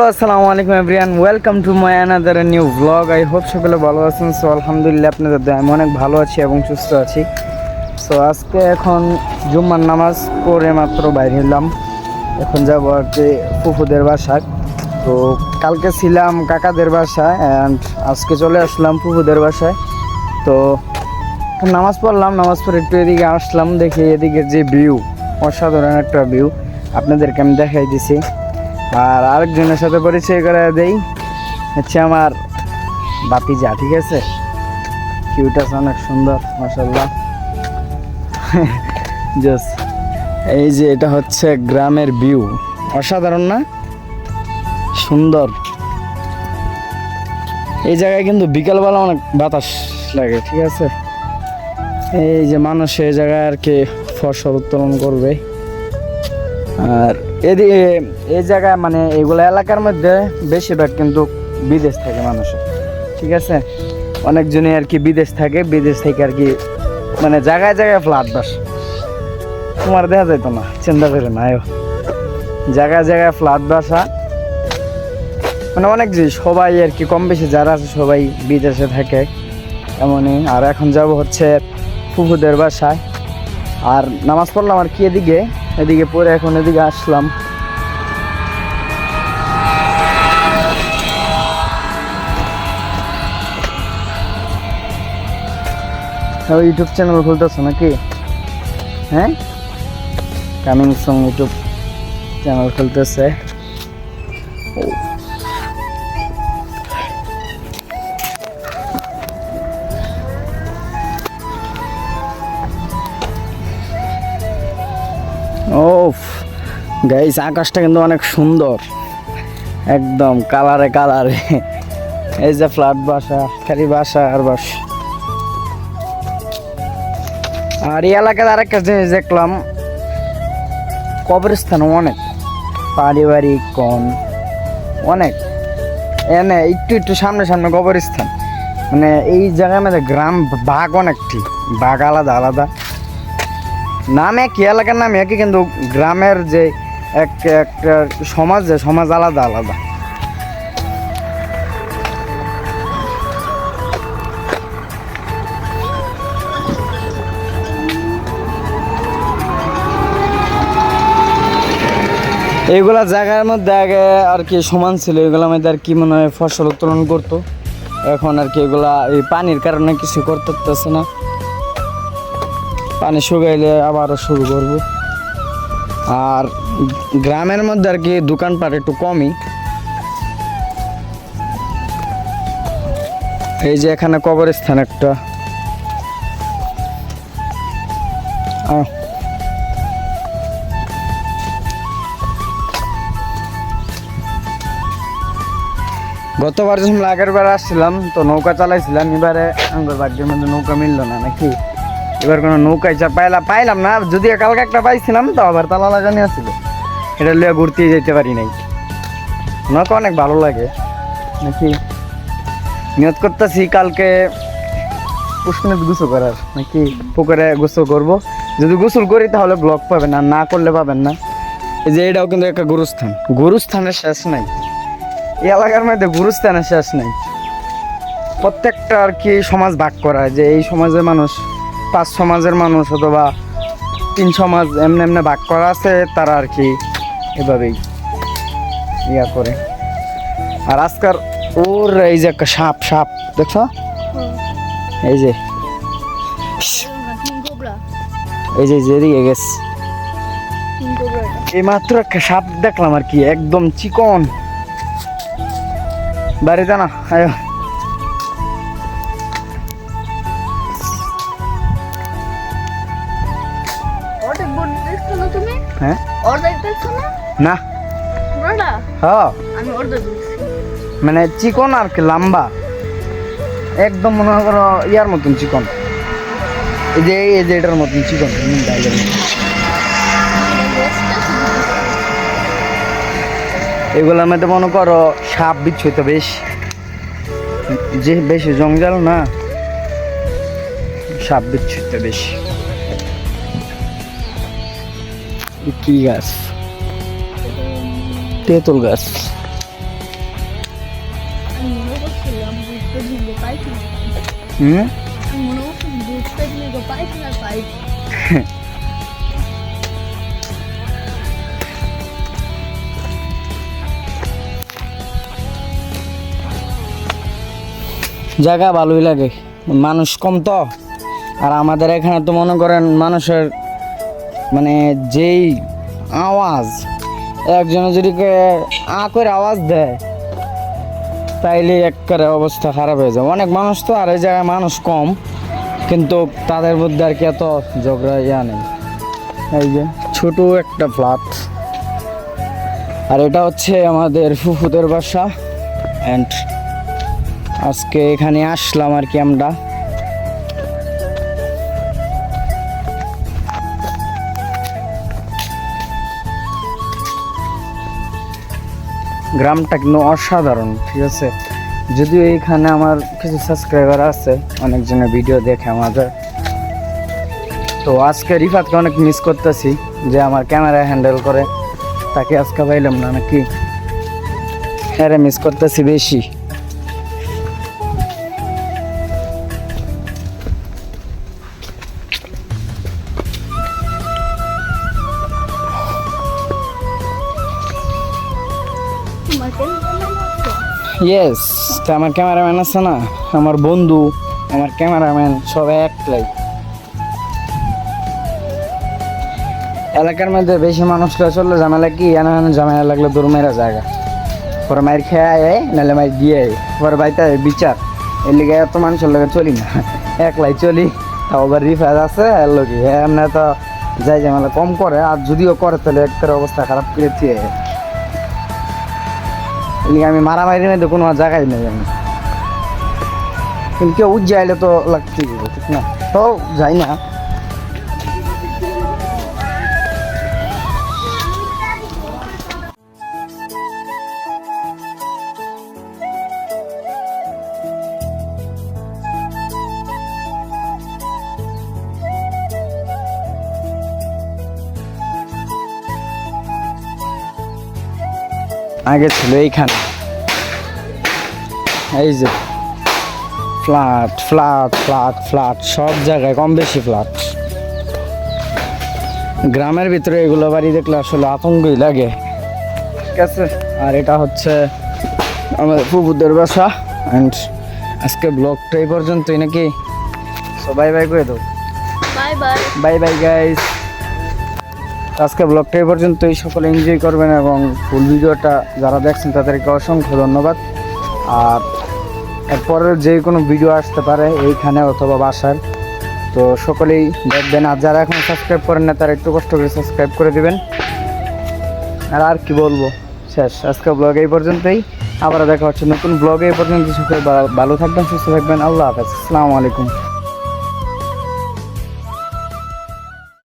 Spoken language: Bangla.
আসসালামু আলাইকুম everyone, welcome to my another new blog. I hope সকলে ভালো আছেন। সো আলহামদুলিল্লাহ আপনাদের দয়ায় আমি অনেক ভালো আছি এবং সুস্থ আছি। সো আজকে এখন জুম্মার নামাজ পড়ে মাত্র বাইরে হলাম। এখন যাবো আর কি ফুফুদের বাসায়। তো কালকে ছিলাম কাকাদের বাসায় অ্যান্ড আজকে চলে আসলাম ফুফুদের বাসায়। তো নামাজ পড়লাম, নামাজ পড়ে একটু এদিকে আসলাম, দেখি এদিকের যে ভিউ, অসাধারণ একটা ভিউ আপনাদেরকে আমি দেখাই দিছি। আর আরেকজনের সাথে পরিচয় করে দেই, হচ্ছে আমার বাতিজা। ঠিক আছে, কিউট আছে, অনেক সুন্দর মাশাআল্লাহ। জাস্ট এই যে এটা হচ্ছে গ্রামের ভিউ, অসাধারণ না? সুন্দর। এই জায়গায় কিন্তু বিকালবেলা অনেক বাতাস লাগে। ঠিক আছে, এই যে মানুষ এই জায়গায় আর কি ফসল উত্তোলন করবে। আর এদিকে এই জায়গায় মানে এগুলো এলাকার মধ্যে বেশিরভাগ কিন্তু বিদেশ থাকে মানুষের। ঠিক আছে, অনেকজনই আর কি বিদেশ থাকে, বিদেশ থেকে আর কি মানে জায়গায় জায়গায় ফ্ল্যাট বাস। তোমার দেখা যাইতো না, চিন্তা করে না, জায়গায় জায়গায় ফ্ল্যাট বাসা মানে অনেক জিনিস, সবাই আর কি কম বেশি যারা আছে সবাই বিদেশে থাকে এমনই। আর এখন যাব হচ্ছে ফুফুদের বাসায়। আর নামাজ পড়লাম আর কি এদিকে পরে এখন এদিকে আসলাম। ইউটিউব চ্যানেল খুলতেছ নাকি? হ্যাঁ, কামিং সং ইউটিউব চ্যানেল খুলতেছে। ও গাইস, আকাশটা কিন্তু অনেক সুন্দর, একদম কালারে কালারে। এই যে ফ্ল্যাট বাসা, খালি বাসা আর বাস। আর এই এলাকায় আরেকটা জিনিস দেখলাম, কবরস্থান অনেক, পারিবারিক কোন অনেক, এনে একটু সামনে সামনে কবরস্থান। মানে এই জায়গায় মধ্যে গ্রাম ভাগ অনেকটি, ভাগ আলাদা আলাদা, নাম একই, এলাকার নাম একই, কিন্তু গ্রামের যে একটা সমাজ আলাদা আলাদা। এইগুলা জায়গার মধ্যে আগে আর কি সমান ছিল, এগুলোর মধ্যে আর কি মনে হয় ফসল উত্তোলন করতো। এখন আর কি এগুলা এই পানির কারণে কিছু করতে পারতেছে না, পানি শুকাইলে আবারও শুরু করব। আর গ্রামের মধ্যে আর কি দোকানপাট একটু কমই। এই যে এখানে কবরস্থান একটা, গতবার যখন আগের বার আসছিলাম তো নৌকা চালাইছিলাম, এবারে আমার বাড়ির মধ্যে নৌকা মিললো না নাকি, এবার কোনো নৌকায় পাইলাম না। যদিও কালকে একটা পাইছিলাম, তো আবার তালা লাগানি আসছিল, এটা লিয়ে ঘুরতেই যেতে পারি নাই। নৌকা অনেক ভালো লাগে নাকি, নিয়ত করতেছি কালকে পুষ্করিণীতে গোসল করার নাকি, পুকুরে গোসল করবো। যদি গোসল করি তাহলে ব্লগ পাবেন, আর না করলে পাবেন না। এই যে এটাও কিন্তু একটা গুরুস্থানের শেষ নাই, এই এলাকার মধ্যে গুরুস্থানের শেষ নাই। প্রত্যেকটা আর কি সমাজ ভাগ করা, যে এই সমাজের মানুষ 5 সমাজের মানুষ অথবা 3 সমাজ এমনি ভাগ করা আছে, তারা আর কি এভাবেই ইয়া করে। আর আজকাল ওর এই যে একটা সাপ দেখছ, এই যে এদিকে গেছে, এই মাত্র একটা সাপ দেখলাম আর কি, একদম চিকন। বাড়িতে না, আয় হ্যাঁ না, মানে চিকন আর কি, লম্বা একদম, মনে করো ইয়ার মতন চিকন, এই যে এটার মতন চিকন। এগুলোর মধ্যে মনে করো সাপ বিচ্ছু তো বেশি জঙ্গল না, সাপ বিচ্ছু তো বেশি। কি গাছ? তেঁতুল গাছ। মনে করছিলাম বুঝতে নিয়ে পাইছি হুম আমি মনে করছিলাম বুঝতে নিয়ে পাইছি না পাইছি জায়গা ভালোই লাগে, মানুষ কম তো। আর আমাদের এখানে তো মনে করেন মানুষের মানে যেই আওয়াজ, একজনে যদি করে আওয়াজ দেয় তাইলে একবারে অবস্থা খারাপ হয়ে যায়। অনেক মানুষ তো, আর এই জায়গায় মানুষ কম, কিন্তু তাদের মধ্যে আর কি এত ঝগড়া নেই। এই যে ছোট একটা ফ্ল্যাট, আর এটা হচ্ছে আমাদের ফুফুদের বাসা। অ্যান্ড আজকে এখানে আসলাম আর কি আমরা। গ্রামটা কিন্তু অসাধারণ, ঠিক আছে। যদিও এইখানে আমার কিছু সাবস্ক্রাইবার আছে, অনেকজনের ভিডিও দেখে আমাদের। তো আজকে রিফাতকে অনেক মিস করতেছি, যে আমার ক্যামেরা হ্যান্ডেল করে, তাকে আজকে পাইলাম না নাকি, হ্যাঁ মিস করতেছি বেশি। ইয়েস, তো আমার ক্যামেরাম্যান আছে না, আমার বন্ধু, আমার ক্যামেরাম্যান সবাই একলাই। এলাকার মধ্যে বেশি মানুষরা চললে ঝামেলা কি, ঝামেলা লাগলে দূর মেরা জায়গা, পরে মায়ের খেয়ে আয়, নাহলে মায়ের দিয়ে আয়, পরে বাড়িতে বিচার। এর লিগে এত মানুষের লোকে চলি না, একলাই চলি। তাও আবার রিফাজ আছে এর লোকে, এমনি তো যাই ঝামেলা কম করে, আর যদিও করে তাহলে একটা অবস্থা খারাপ করে দিয়ে। আমি মারামারি নেই তো কোনো জায়গায় নেই আমি, কিন্তু কেউ যাইলে তো লাগতেই ঠিক না, তো যাই না। আগে ছিল এইখানে, এই যে ফ্ল্যাট ফ্ল্যাট ফ্ল্যাট ফ্ল্যাট, সব জায়গায় কম বেশি ফ্ল্যাট। গ্রামের ভিতরে এগুলো বাড়ি দেখলে আসলে আতঙ্কই লাগে, ঠিক আছে। আর এটা হচ্ছে আমাদের ফুফুদের বাসা। অ্যান্ড আজকে ব্লগটা এই পর্যন্তই নাকি, সো বাই বাই করে দাও, bye bye bye bye guys. আজকে ব্লগটা এই পর্যন্তই, সকলে এনজয় করবেন, এবং ফুল ভিডিওটা যারা দেখছেন তাদেরকে অসংখ্য ধন্যবাদ। আর এরপরের যে কোনো ভিডিও আসতে পারে এইখানে অথবা বাসার, তো সকলেই দেখবেন। আর যারা এখন সাবস্ক্রাইব করেন না তারা একটু কষ্ট করে সাবস্ক্রাইব করে দিবেন। আর কি বলবো, শেষ। আজকে ব্লগ এই পর্যন্তই, আবার দেখা হচ্ছে নতুন ব্লগে। এই পর্যন্ত সকলে ভালো থাকবেন, সুস্থ থাকবেন। আল্লাহ হাফেজ, আসসালামু আলাইকুম।